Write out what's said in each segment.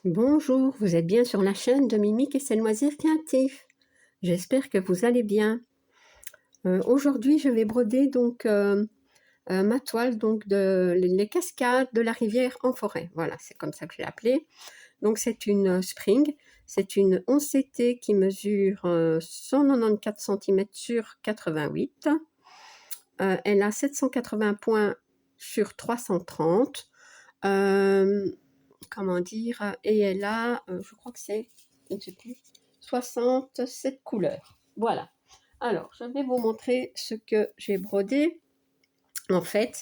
Bonjour, vous êtes bien sur la chaîne de Mimique et ses loisirs créatifs. J'espère que vous allez bien. Aujourd'hui, je vais broder donc ma toile donc de les cascades de la rivière en forêt. Voilà, c'est comme ça que je l'ai appelée. Donc c'est une Spring, c'est une 11 CT qui mesure 194 cm sur 88. Elle a 780 points sur 330. Comment dire, et elle a, je crois que c'est, je ne sais plus, 67 couleurs. Voilà. Alors, je vais vous montrer ce que j'ai brodé. En fait,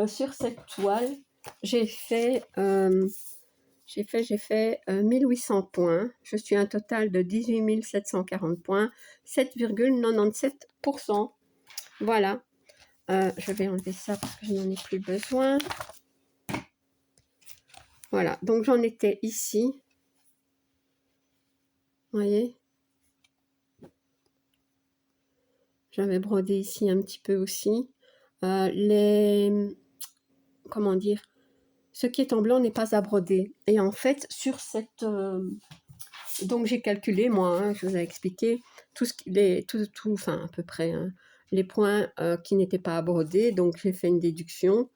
sur cette toile, j'ai fait 1800 points. Je suis un total de 18 740 points, 7,97%. Voilà. Je vais enlever ça parce que je n'en ai plus besoin. Voilà, donc j'en étais ici. Vous voyez, j'avais brodé ici un petit peu aussi. Comment dire, ce qui est en blanc n'est pas à broder. Et en fait, sur cette... donc j'ai calculé, moi, hein, je vous ai expliqué, enfin à peu près, hein, les points qui n'étaient pas à broder. Donc j'ai fait une déduction.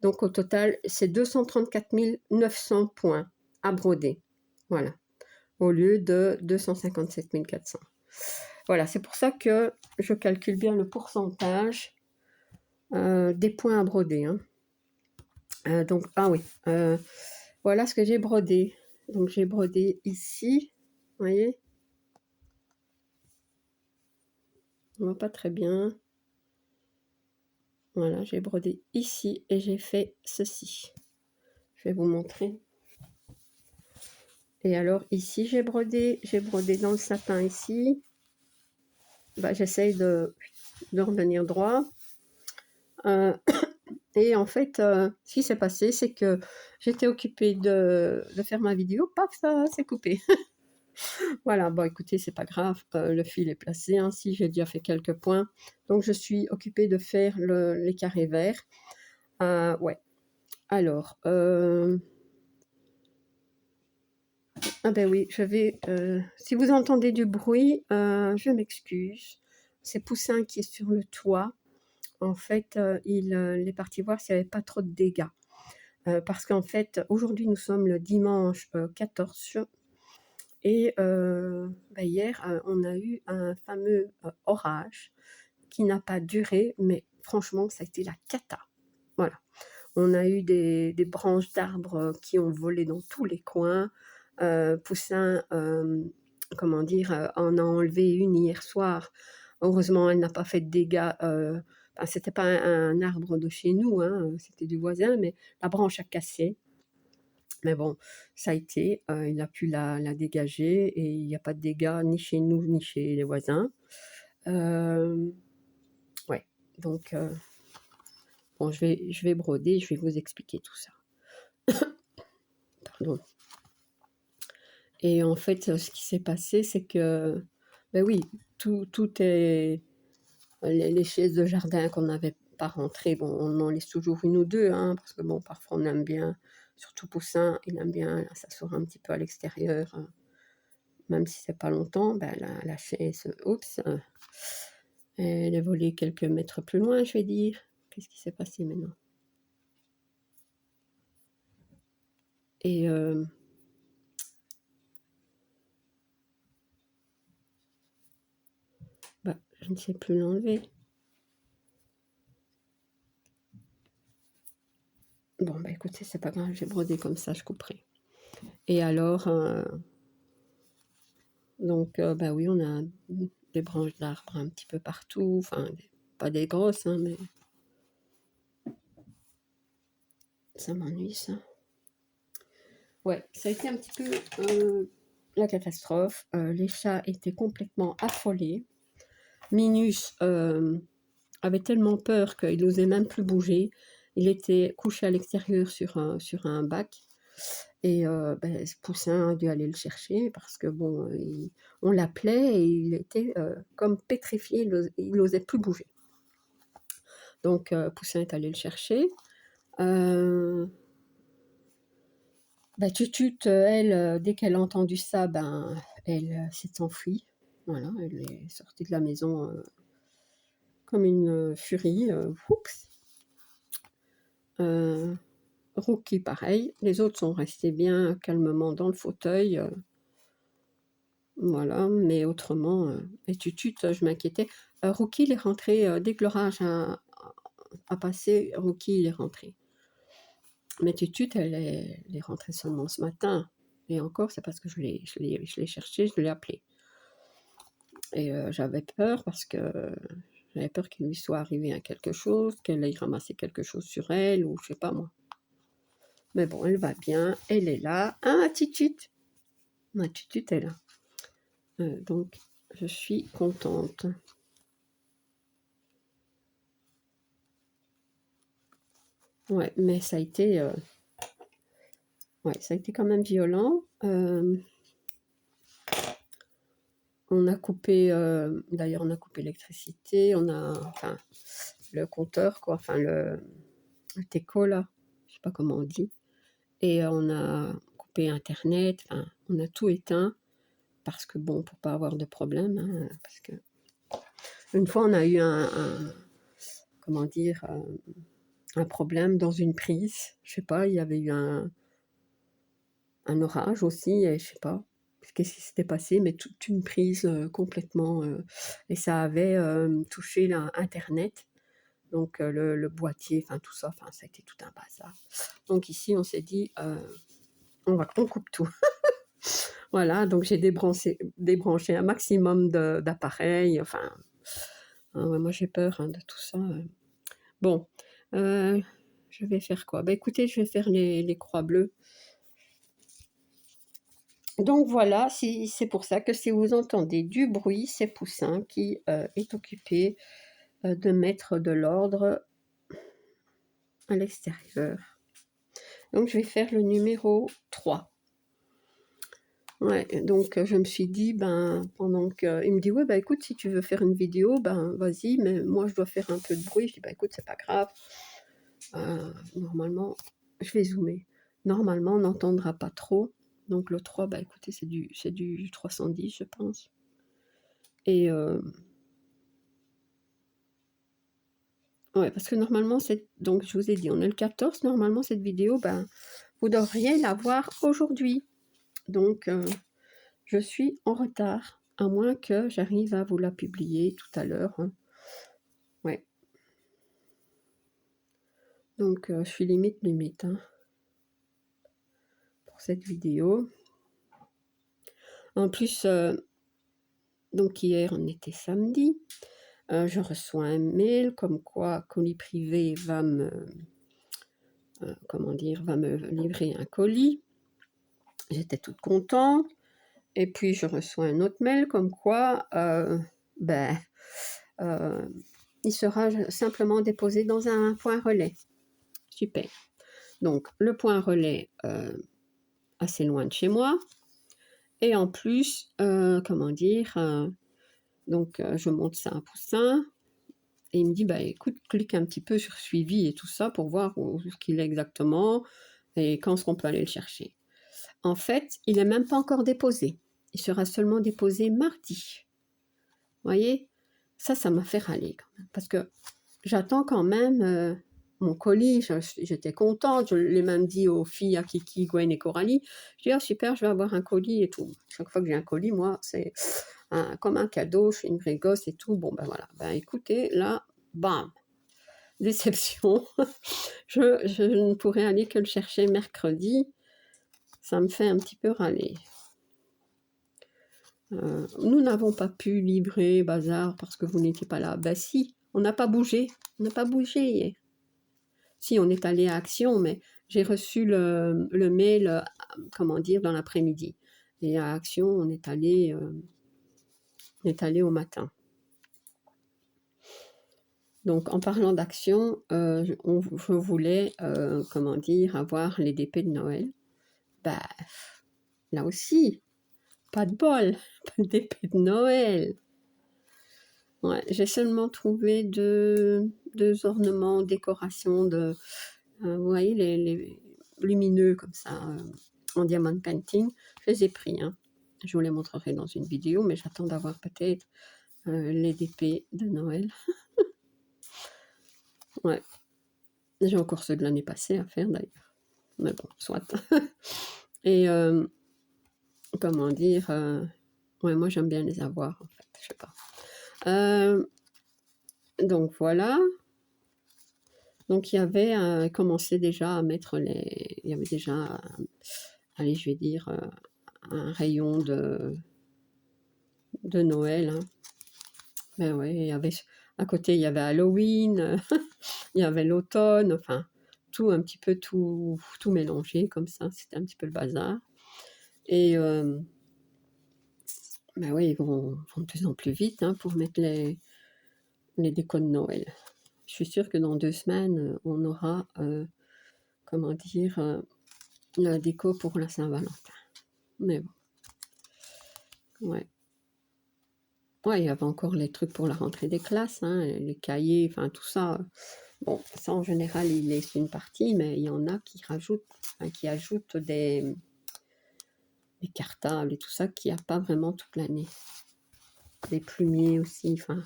Donc au total, c'est 234 900 points à broder. Voilà, au lieu de 257 400. Voilà, c'est pour ça que je calcule bien le pourcentage des points à broder. Hein. Donc, ah oui, voilà ce que j'ai brodé. Donc, j'ai brodé ici, vous voyez, on voit pas très bien. Voilà, j'ai brodé ici et j'ai fait ceci. Je vais vous montrer. Et alors, ici, j'ai brodé dans le sapin ici. Bah, j'essaye de revenir droit. Et en fait, ce qui s'est passé, c'est que j'étais occupée de faire ma vidéo, paf, ça s'est coupé. Voilà, bon écoutez, c'est pas grave, le fil est placé ainsi, j'ai déjà fait quelques points. Donc je suis occupée de faire les carrés verts. Ouais, alors, ah ben oui, si vous entendez du bruit, je m'excuse. C'est Poussin qui est sur le toit. En fait, il est parti voir s'il n'y avait pas trop de dégâts. Parce qu'en fait, aujourd'hui, nous sommes le dimanche 14 et hier, on a eu un fameux orage qui n'a pas duré, mais franchement, ça a été la cata. Voilà. On a eu des branches d'arbres qui ont volé dans tous les coins. Poussin, comment dire, en a enlevé une hier soir. Heureusement, elle n'a pas fait de dégâts. C'était pas un arbre de chez nous, hein, c'était du voisin, mais la branche a cassé. Mais bon, ça a été, il a pu la dégager et il n'y a pas de dégâts ni chez nous ni chez les voisins. Ouais, donc bon, je vais broder, je vais vous expliquer tout ça. Pardon. Et en fait, ce qui s'est passé, c'est que, ben oui, tout est... Les chaises de jardin qu'on n'avait pas rentrées, bon, on en laisse toujours une ou deux, hein, parce que bon, parfois on aime bien, surtout Poussin, il aime bien s'asseoir un petit peu à l'extérieur, même si c'est pas longtemps, ben la chaise, oups, elle est volée quelques mètres plus loin, je vais dire. Qu'est-ce qui s'est passé maintenant? Et bah, je ne sais plus l'enlever. Bon, bah écoutez, c'est pas grave, j'ai brodé comme ça, je couperai. Et alors, donc, bah oui, on a des branches d'arbres un petit peu partout, enfin, pas des grosses, hein, mais ça m'ennuie, ça. Ouais, ça a été un petit peu la catastrophe. Les chats étaient complètement affolés. Minus avait tellement peur qu'il n'osait même plus bouger. Il était couché à l'extérieur sur un bac. Et ben, ce Poussin a dû aller le chercher parce que bon, on l'appelait et il était comme pétrifié, il n'osait plus bouger. Donc Poussin est allé le chercher. Ben Bah, Tutut, elle, dès qu'elle a entendu ça, ben, elle, s'est enfuie. Voilà, elle est sortie de la maison, comme une, furie, oups. Rookie pareil, les autres sont restés bien calmement dans le fauteuil, voilà, mais autrement, et Tutut, je m'inquiétais. Rookie, il est rentré, dès que l'orage a passé, Rookie, il est rentré. Mais Tutut, elle est rentrée seulement ce matin, et encore, c'est parce que je l'ai cherché, je l'ai appelé, et j'avais peur parce que j'avais peur qu'il lui soit arrivé quelque chose, qu'elle aille ramasser quelque chose sur elle ou je sais pas moi. Mais bon, elle va bien, elle est là. Ah, Tutut! Ma Tutut est là. Donc, je suis contente. Ouais, mais ça a été, ouais, ça a été quand même violent. On a coupé, d'ailleurs, on a coupé l'électricité, enfin, le compteur, quoi, enfin, le téco, là, je sais pas comment on dit. Et on a coupé Internet, enfin, on a tout éteint, parce que bon, pour pas avoir de problème, hein, parce que une fois, on a eu comment dire, un problème dans une prise. Je sais pas, il y avait eu un orage aussi, et je sais pas qu'est-ce qui s'était passé, mais toute une prise complètement, et ça avait touché Internet, donc le boîtier, enfin tout ça, enfin ça a été tout un bazar. Donc ici, on s'est dit, on coupe tout. Voilà, donc j'ai débranché un maximum d'appareils, enfin, ouais, moi j'ai peur hein, de tout ça. Bon, je vais faire quoi? Bah écoutez, je vais faire les croix bleues. Donc voilà, c'est pour ça que si vous entendez du bruit, c'est Poussin qui est occupé de mettre de l'ordre à l'extérieur. Donc je vais faire le numéro 3. Ouais, donc je me suis dit, ben, pendant que... Il me dit, ouais, bah écoute, si tu veux faire une vidéo, ben vas-y, mais moi je dois faire un peu de bruit. Je dis, bah écoute, c'est pas grave. Normalement, je vais zoomer. Normalement, on n'entendra pas trop. Donc le 3, bah écoutez, c'est du 310, je pense. Et ouais, parce que normalement, donc je vous ai dit, on est le 14, normalement cette vidéo, ben, vous devriez la voir aujourd'hui. Donc je suis en retard, à moins que j'arrive à vous la publier tout à l'heure. Hein. Ouais. Donc je suis limite hein, pour cette vidéo. En plus, donc hier, on était samedi. Je reçois un mail comme quoi Colis Privé va me livrer un colis. J'étais toute contente. Et puis je reçois un autre mail comme quoi ben, il sera simplement déposé dans un point relais. Super. Donc le point relais assez loin de chez moi. Et en plus, comment dire, donc je monte ça à Poussin. Et il me dit, bah écoute, clique un petit peu sur suivi et tout ça pour voir où ce qu'il est exactement et quand est-ce qu'on peut aller le chercher. En fait, il n'est même pas encore déposé. Il sera seulement déposé mardi. Vous voyez, ça m'a fait râler quand même. Parce que j'attends quand même mon colis. J'étais contente. Je l'ai même dit aux filles, à Kiki, Gwen et Coralie. Je dis, oh super, je vais avoir un colis et tout. Chaque fois que j'ai un colis, moi, c'est comme un cadeau. Je suis une vraie gosse et tout. Bon, ben voilà. Ben écoutez, là, bam, déception. je ne pourrai aller que le chercher mercredi. Ça me fait un petit peu râler. Nous n'avons pas pu livrer bazar parce que vous n'étiez pas là. Ben si, on n'a pas bougé. On n'a pas bougé hier. Si, on est allé à Action, mais j'ai reçu le mail, comment dire, dans l'après-midi. Et à Action, on est allé au matin. Donc, en parlant d'Action, je voulais, comment dire, avoir les DP de Noël. Ben, là aussi, pas de bol, pas de DP de Noël. Ouais, j'ai seulement trouvé deux ornements, décorations vous voyez, les lumineux comme ça, en diamond painting. Je les ai pris, hein. Je vous les montrerai dans une vidéo, mais j'attends d'avoir peut-être les DP de Noël. Ouais, j'ai encore ceux de l'année passée à faire d'ailleurs. Mais bon, soit. Et comment dire, ouais, moi j'aime bien les avoir en fait, je sais pas. Donc voilà. Donc il y avait commencé déjà à mettre les... Il y avait déjà, allez, je vais dire, un rayon de Noël. Hein. Ben ouais, il y avait, à côté, il y avait Halloween, il y avait l'automne, enfin, tout un petit peu, tout mélangé comme ça. C'était un petit peu le bazar. Et ben ouais, ils vont de plus en plus vite hein, pour mettre les décos de Noël. Je suis sûre que dans 2 semaines, on aura, comment dire, la déco pour la Saint-Valentin. Mais bon, ouais. Ouais, il y avait encore les trucs pour la rentrée des classes, hein, les cahiers, enfin tout ça. Bon, ça en général, ils laissent une partie, mais il y en a qui rajoutent, enfin, qui ajoutent des cartables et tout ça qu'il n'y a pas vraiment toute l'année. Des plumiers aussi, enfin.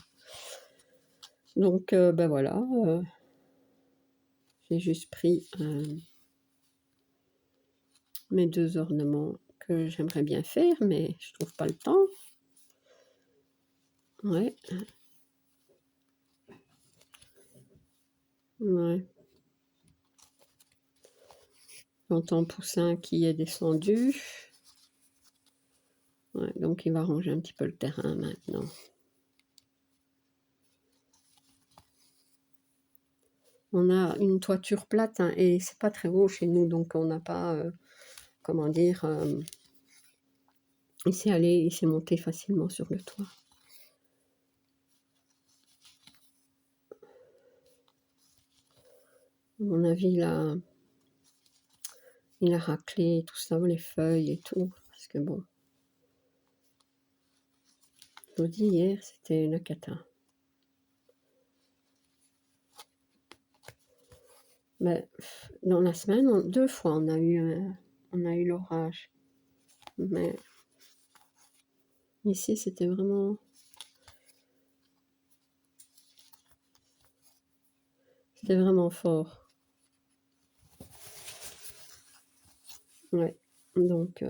Donc, ben voilà, j'ai juste pris mes 2 ornements que j'aimerais bien faire, mais je trouve pas le temps. Ouais. Ouais. J'entends Poussin qui est descendu. Ouais, donc il va ranger un petit peu le terrain maintenant. On a une toiture plate hein, et c'est pas très haut chez nous, donc on n'a pas, comment dire, il s'est monté facilement sur le toit. À mon avis, il a raclé tout ça, les feuilles et tout, parce que bon, je vous dis hier, c'était une cata. Mais dans la semaine, 2 fois, on a eu l'orage. Mais ici, c'était vraiment fort. Ouais, donc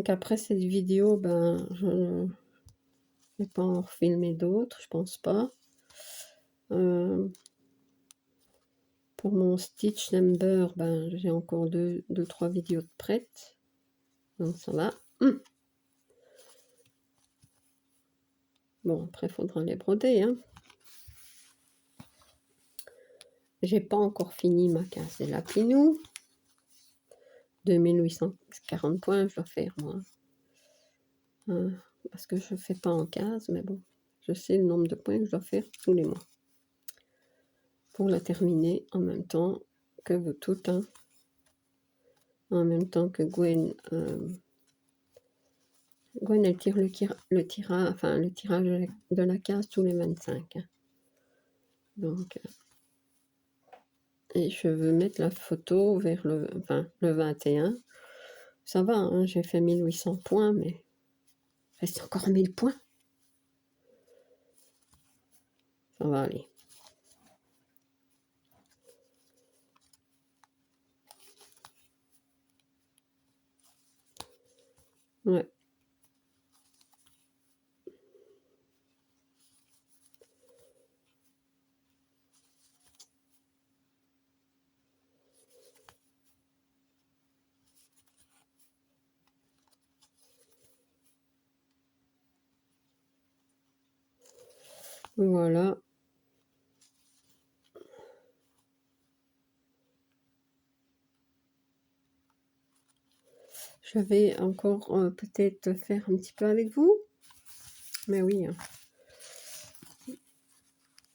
après cette vidéo, ben, je ne vais pas en refilmer d'autres, je pense pas. Pour mon Stitch Number, ben, j'ai encore 2-3 vidéos de prêtes. Donc ça va. Bon, après, il faudra les broder. Hein. J'ai pas encore fini ma case de la Pinou. 2840 points, je dois faire, moi. Parce que je fais pas en case, mais bon. Je sais le nombre de points que je dois faire tous les mois. Pour la terminer en même temps que vous toutes. Hein. En même temps que Gwen... Gwen, elle tire le tirage de la case tous les 25. Hein. Donc, et je veux mettre la photo vers le 21. Ça va, hein, j'ai fait 1800 points, mais il reste encore 1000 points. Ça va aller. Ouais. Voilà. Je vais encore peut-être faire un petit peu avec vous. Mais oui. Hein.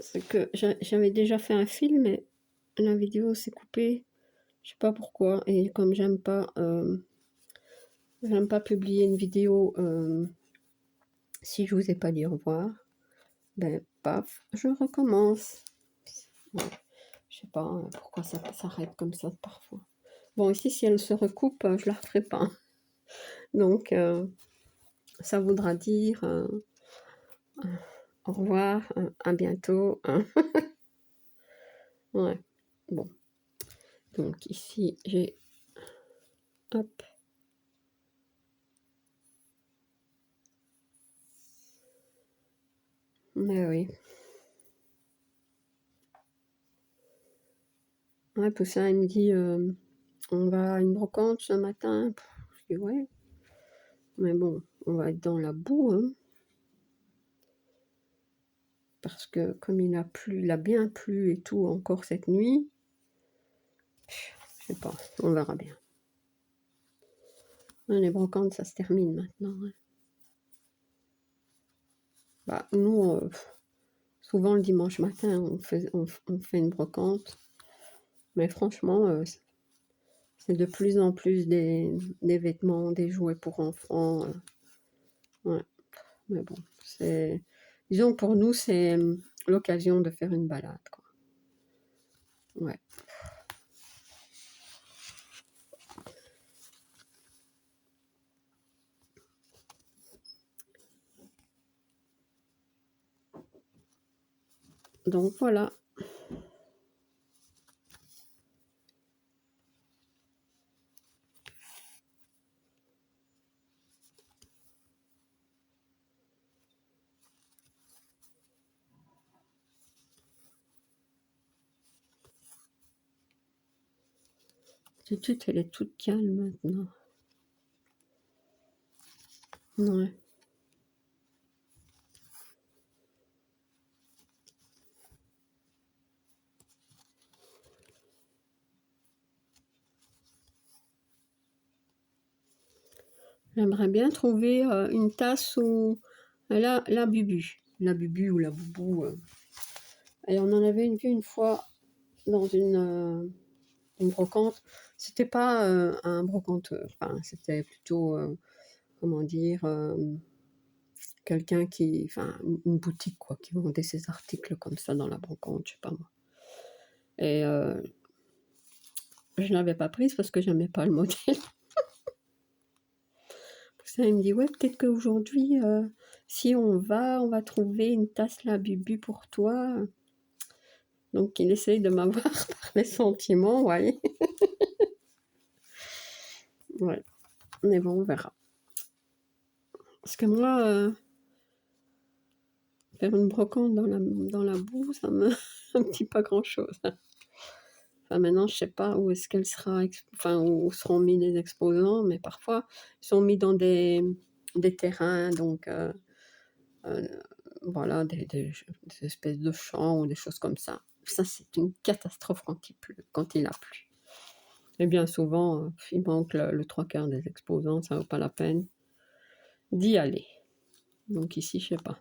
C'est que j'avais déjà fait un film, mais la vidéo s'est coupée. Je sais pas pourquoi. Et comme j'aime pas publier une vidéo si je vous ai pas dit au revoir, ben paf, je recommence. Ouais. Je sais pas pourquoi ça s'arrête comme ça parfois. Bon, ici, si elle se recoupe, je la referai pas. Donc, ça voudra dire au revoir, à bientôt. Ouais, bon. Donc ici, j'ai... Hop. Mais oui. Ouais, Poussin, il me dit, on va à une brocante ce matin. Je dis, ouais. Mais bon, on va être dans la boue, hein. Parce que comme il a plu, il a bien plu et tout encore cette nuit, je sais pas, on verra bien. Hein, les brocantes, ça se termine maintenant. Hein. Bah, nous, souvent le dimanche matin, on fait une brocante. Mais franchement, c'est de plus en plus des vêtements, des jouets pour enfants. Ouais, mais bon, c'est... Disons, pour nous, c'est l'occasion de faire une balade, quoi. Ouais. Donc voilà. Tutut, elle est toute calme maintenant. Ouais. J'aimerais bien trouver une tasse où la bubu. La bubu ou la boubou. Et on en avait vue une fois dans une brocante. C'était pas un brocanteur. Enfin, c'était plutôt, comment dire, quelqu'un qui... Enfin, une boutique, quoi, qui vendait ses articles comme ça dans la brocante, je sais pas moi. Et je ne l'avais pas prise parce que j'aimais pas le modèle. Ça, il me dit, ouais, peut-être qu'aujourd'hui, si on va trouver une tasse la bubu pour toi. Donc, il essaye de m'avoir par les sentiments, vous voyez. Ouais. Mais bon, on verra. Parce que moi, faire une brocante dans la boue, ça me dit pas grand-chose. Enfin, maintenant, je sais pas où est-ce qu'elle sera, enfin, où seront mis les exposants, mais parfois, ils sont mis dans des terrains, donc... voilà, des espèces de champs ou des choses comme ça. Ça, c'est une catastrophe quand il a plu. Et bien souvent, il manque le trois quarts des exposants, ça vaut pas la peine d'y aller. Donc ici, je sais pas.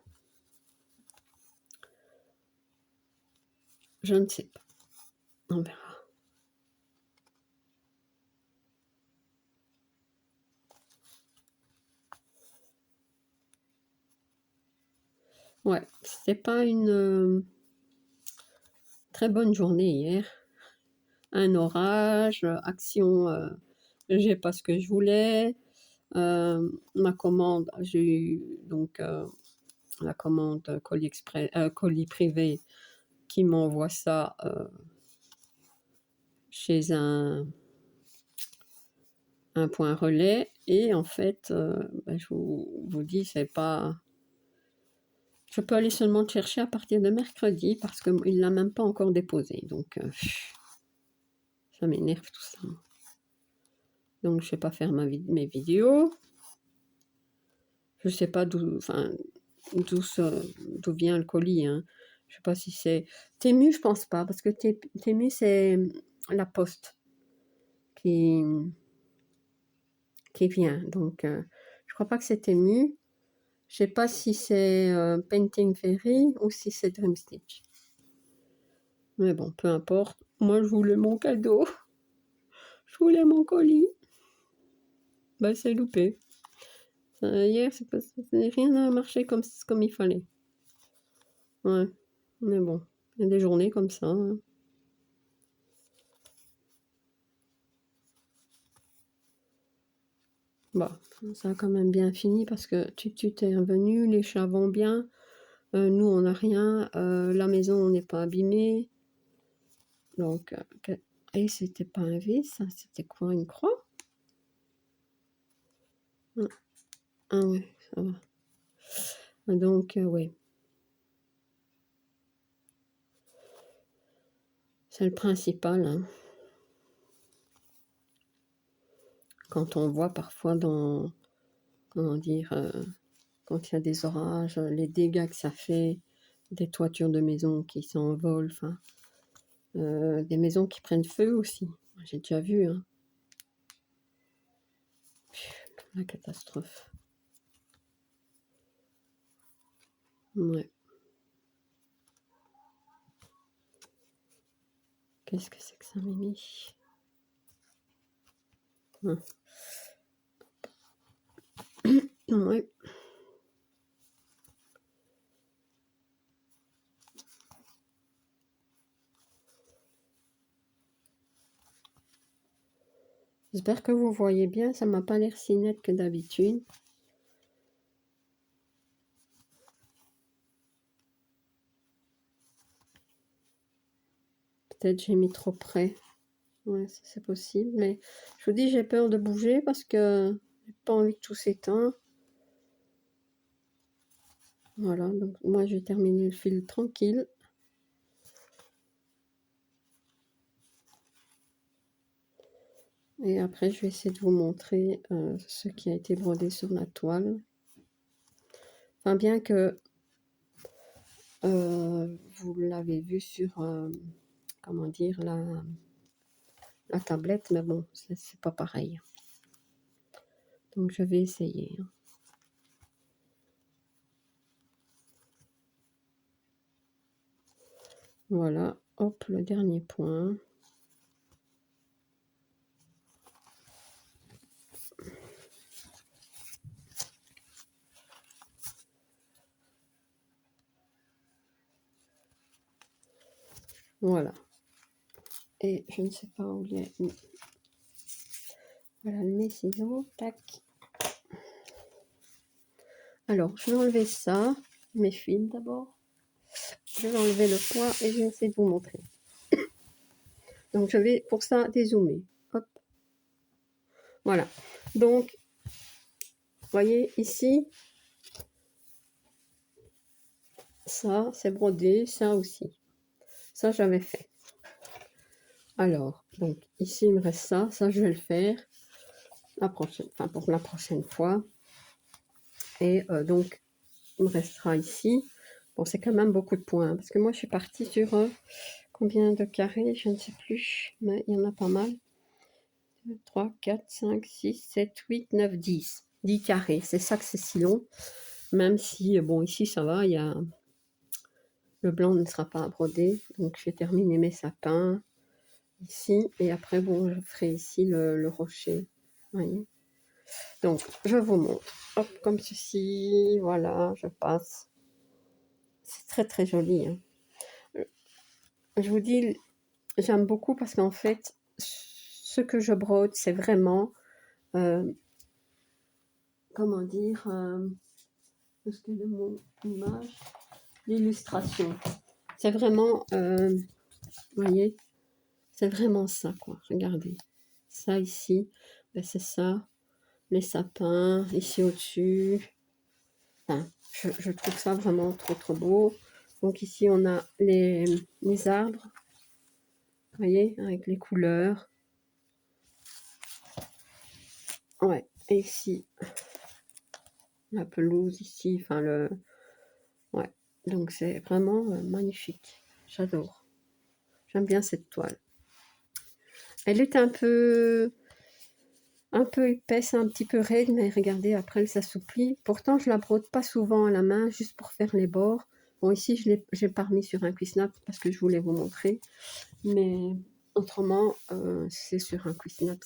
Je ne sais pas. On verra. Ouais, c'était pas une très bonne journée hier. Un orage, action, j'ai pas ce que je voulais. Ma commande, j'ai eu donc la commande colis express, colis privé qui m'envoie ça chez un point relais. Et en fait, je vous dis, c'est pas... Je peux aller seulement le chercher à partir de mercredi parce qu'il ne l'a même pas encore déposé. Donc, ça m'énerve tout ça. Donc, je ne sais pas faire mes vidéos. Je ne sais pas d'où vient le colis. Hein. Je ne sais pas si c'est... Temu, je pense pas, parce que Temu, c'est la poste qui vient. Donc, je crois pas que c'est Temu. Je sais pas si c'est Painting Fairy ou si c'est Dream Stitch. Mais bon, peu importe. Moi, je voulais mon cadeau. Je voulais mon colis. Bah, c'est loupé. Hier, rien n'a marché comme il fallait. Ouais, mais bon, il y a des journées comme ça, hein. Bah, ça a quand même bien fini parce que tu t'es revenu, les chats vont bien, nous on n'a rien, la maison on n'est pas abîmé, donc que et c'était pas un V ça, c'était quoi, une croix? Ah, ah ouais, ça va. Donc ouais, c'est le principal, hein. Quand on voit parfois dans comment dire? Quand il y a des orages, les dégâts que ça fait, des toitures de maisons qui s'envolent, enfin, des maisons qui prennent feu aussi. J'ai déjà vu, hein. La catastrophe. Ouais. Qu'est-ce que c'est que ça, Mimi? Ah. Ouais. J'espère que vous voyez bien, ça m'a pas l'air si net que d'habitude. Peut-être j'ai mis trop près. Ouais, ça c'est possible, mais je vous dis, j'ai peur de bouger parce que j'ai pas envie que tout s'éteint. Voilà, donc moi je vais terminer le fil tranquille. Et après, je vais essayer de vous montrer ce qui a été brodé sur la toile. Enfin, bien que vous l'avez vu sur, comment dire, la tablette, mais bon, c'est pas pareil. Donc, je vais essayer. Voilà, hop, le dernier point. Voilà. Et je ne sais pas où il est. Voilà, mes ciseaux, tac. Alors, je vais enlever ça, mes fils d'abord. Je vais enlever le poids et je vais essayer de vous montrer. Donc, je vais pour ça dézoomer. Hop. Voilà. Donc, vous voyez ici, ça c'est brodé, ça aussi. Ça j'avais fait. Alors, donc ici il me reste ça, ça je vais le faire la prochaine, enfin pour la prochaine fois. Et donc il me restera ici. Bon, c'est quand même beaucoup de points, hein, parce que moi je suis partie sur combien de carrés, je ne sais plus, mais il y en a pas mal. 2, 3, 4, 5, 6, 7, 8, 9, 10. 10 carrés, c'est ça que c'est si long. Même si, bon, ici ça va, il y a le blanc ne sera pas brodé. Donc je vais terminer mes sapins ici. Et après, bon, je ferai ici le rocher. Voyez. Donc, je vous montre. Hop, comme ceci. Voilà, je passe. C'est très, très joli, hein. Je vous dis, j'aime beaucoup parce qu'en fait, ce que je brode, c'est vraiment, comment dire, parce que de mon image, l'illustration. C'est vraiment, vous voyez, c'est vraiment ça, quoi. Regardez. Ça ici, ben c'est ça. Les sapins, ici au-dessus. Enfin, je trouve ça vraiment trop, trop beau. Donc ici, on a les arbres. Vous voyez, avec les couleurs. Ouais, et ici, la pelouse ici. Enfin, le... Ouais, donc c'est vraiment magnifique. J'adore. J'aime bien cette toile. Elle est un peu épaisse, un petit peu raide, mais regardez, après elle s'assouplit. Pourtant, je la brode pas souvent à la main, juste pour faire les bords. Bon, ici, j'ai pas remis sur un Cuisnap parce que je voulais vous montrer. Mais autrement, c'est sur un Cuisnap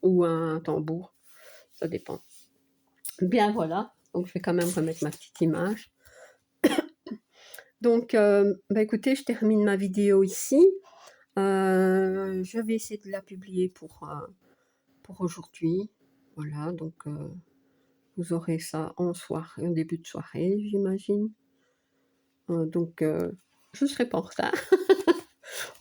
ou un tambour, ça dépend. Bien, voilà. Donc, je vais quand même remettre ma petite image. Donc, bah, écoutez, je termine ma vidéo ici. Je vais essayer de la publier pour aujourd'hui. Voilà, donc vous aurez ça en soirée, en début de soirée, j'imagine. Donc, je ne serai pas en retard.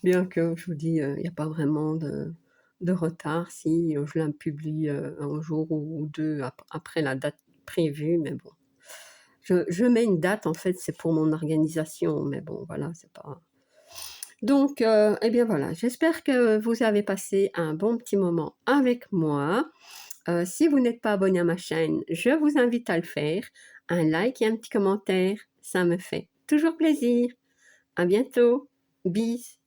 Bien que je vous dis, il n'y a pas vraiment de retard si je la publie un jour ou deux après la date prévue, mais bon. Je mets une date, en fait, c'est pour mon organisation, mais bon, voilà, c'est pas. Donc, eh bien voilà, j'espère que vous avez passé un bon petit moment avec moi. Si vous n'êtes pas abonné à ma chaîne, je vous invite à le faire. Un like et un petit commentaire, ça me fait toujours plaisir. À bientôt. Bis.